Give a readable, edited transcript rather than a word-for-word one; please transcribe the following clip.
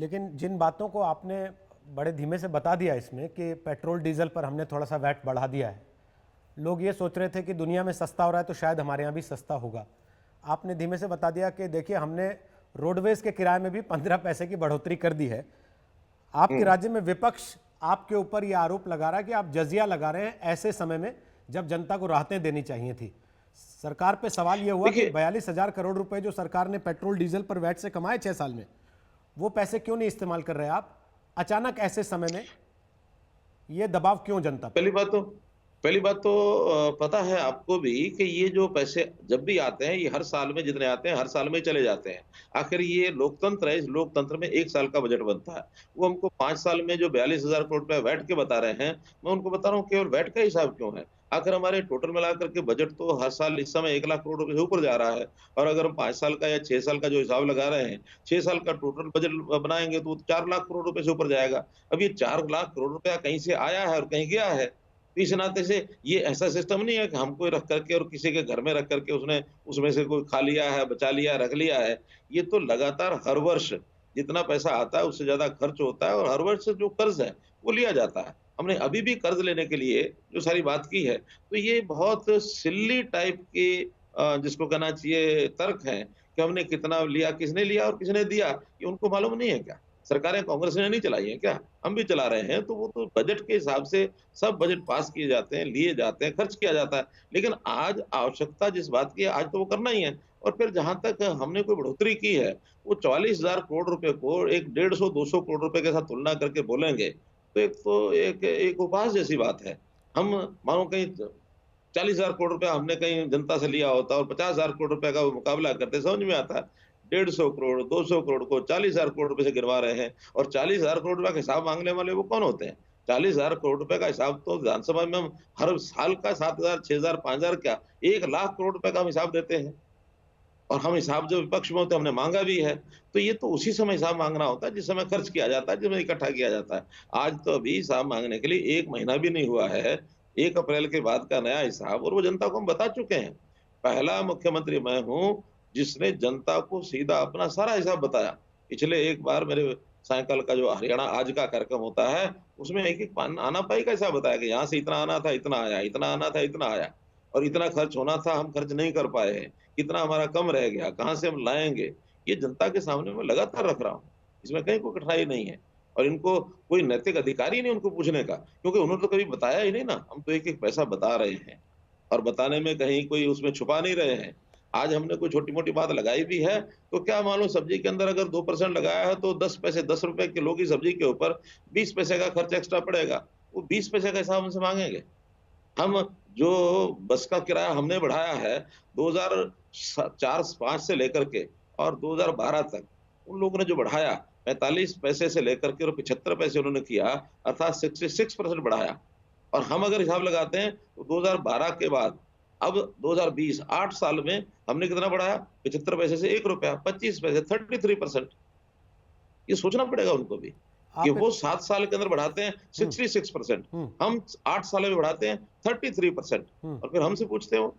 लेकिन जिन बातों को आपने बड़े धीमे से बता दिया इसमें कि पेट्रोल डीजल पर हमने थोड़ा सा वैट बढ़ा दिया है, लोग ये सोच रहे थे कि दुनिया में सस्ता हो रहा है तो शायद हमारे यहाँ भी सस्ता होगा। आपने धीमे से बता दिया कि देखिए हमने रोडवेज के किराए में भी 15 पैसे की बढ़ोतरी कर दी है। आपके राज्य में विपक्ष आपके ऊपर यह आरोप लगा रहा है कि आप जजिया लगा रहे हैं ऐसे समय में जब जनता को राहतें देनी चाहिए थी। सरकार पे सवाल यह हुआ कि 42,000 करोड़ रुपए जो सरकार ने पेट्रोल डीजल पर वैट से कमाए 6 साल में, वो पैसे क्यों नहीं इस्तेमाल कर रहे आप अचानक ऐसे समय में? ये दबाव क्यों जनता पर? पहली बात तो पता है आपको भी कि ये जो पैसे जब भी आते हैं, ये हर साल में जितने आते हैं, हर साल में ही चले जाते हैं। आखिर ये लोकतंत्र है, इस लोकतंत्र में 1 साल का बजट बनता है। वो हमको 5 साल में जो 42,000 करोड़ रुपए वैट के बता रहे हैं, मैं उनको बता रहा हूँ केवल वैट का हिसाब क्यों है? आखिर हमारे टोटल मिलाकर के बजट तो हर साल इस समय 1 लाख करोड़ रुपए से ऊपर जा रहा है। और अगर हम 5 साल का या 6 साल का जो हिसाब लगा रहे हैं, 6 साल का टोटल बजट बनाएँगे तो 4 लाख करोड़ रुपए से ऊपर जाएगा। अब ये 4 लाख करोड़ रुपया कहीं से आया है और कहीं गया है। तो इस नाते से ये ऐसा सिस्टम नहीं है कि हमको रख करके और किसी के घर में रख करके उसने उसमें से कोई खा लिया है, बचा लिया, रख लिया है। ये तो लगातार हर वर्ष जितना पैसा आता है उससे ज़्यादा खर्च होता है और हर वर्ष जो कर्ज़ है, वो लिया जाता है। हमने अभी भी कर्ज़ लेने के लिए जो सारी बात की है, तो ये बहुत सिल्ली टाइप के जिसको कहना चाहिए तर्क हैं कि हमने कितना लिया, किसने लिया और किसने दिया, ये उनको मालूम नहीं है क्या? सरकारें कांग्रेस ने नहीं चलाई है क्या? हम भी चला रहे हैं, तो वो तो बजट के हिसाब से सब बजट पास किए जाते हैं, लिए जाते हैं, खर्च किया जाता है। लेकिन आज आवश्यकता जिस बात की है, आज तो वो करना ही है। और फिर जहाँ तक हमने कोई बढ़ोतरी की है, वो 44,000 करोड़ रुपए को एक 150-200 करोड़ रुपए के साथ तुलना करके बोलेंगे, तो एक उपहास जैसी बात है। हम मानो कहीं 40,000 करोड़ रुपया हमने कहीं जनता से लिया होता और 50,000 करोड़ रुपए का वो मुकाबला करते, समझ में आता है। 150 करोड़, 200 करोड़ को 40,000 करोड़ रुपए से गिरवा रहे हैं और 40,000 करोड़ रुपए का हिसाब मांगने वाले वो कौन होते हैं? 40,000 करोड़ रुपए का हिसाब तो विधानसभा में हम हर साल का 7,000, 6,000, 5,000 क्या 1 लाख करोड़ रुपए का हम हिसाब देते हैं। और हम हिसाब जब विपक्ष में होते हैं हमने मांगा भी है। तो ये तो उसी समय हिसाब मांगना होता है जिस समय खर्च किया जाता है, जिस समय इकट्ठा किया जाता है। आज तो अभी हिसाब मांगने के लिए 1 महीना भी नहीं हुआ है। 1 अप्रैल के बाद का नया हिसाब और वो जनता को हम बता चुके हैं। पहला मुख्यमंत्री मैं हूँ जिसने जनता को सीधा अपना सारा हिसाब बताया। पिछले एक बार मेरे सायंकाल का जो हरियाणा आज का कार्यक्रम होता है, उसमें एक-एक आना-पाई का हिसाब बताया कि यहाँ से इतना आना था, इतना आया, इतना आना था, इतना आया और इतना खर्च होना था, हम खर्च नहीं कर पाए हैं। कितना हमारा कम रह गया, कहाँ से हम लाएँगे? ये जनता के सामने मैं लगातार रख रहा हूँ। इसमें कहीं कोई कठिनाई नहीं है और इनको कोई नैतिक अधिकार ही नहीं उनको पूछने का, क्योंकि उन्होंने तो कभी बताया ही नहीं ना। हम तो एक-एक पैसा बता रहे हैं और बताने में कहीं कोई उसमें छुपा नहीं रहे हैं। आज हमने कोई छोटी-मोटी बात लगाई भी है, तो क्या मालूम सब्जी के अंदर अगर 2% लगाया है, तो 10 पैसे ₹10 किलो की सब्जी के ऊपर 20 पैसे का खर्च एक्स्ट्रा पड़ेगा। वो 20 पैसे का हिसाब हमसे माँगेंगे। हम जो बस का किराया हमने बढ़ाया है 2004-5 से लेकर के और 2012 तक, उन लोगों ने जो बढ़ाया 45 पैसे से लेकर के और 75 पैसे उन्होंने किया, अर्थात 66% बढ़ाया। और हम अगर हिसाब लगाते हैं तो 2012 के बाद अब 2020 8 साल में हमने कितना बढ़ाया? 75 पैसे से ₹1, 25 पैसे 33%। ये सोचना पड़ेगा उनको भी कि आप वो 7 साल के अंदर बढ़ाते हैं हम्म, 66%, हम्म, हम 8 साल में बढ़ाते हैं 33% हम्म। और फिर हमसे पूछते हो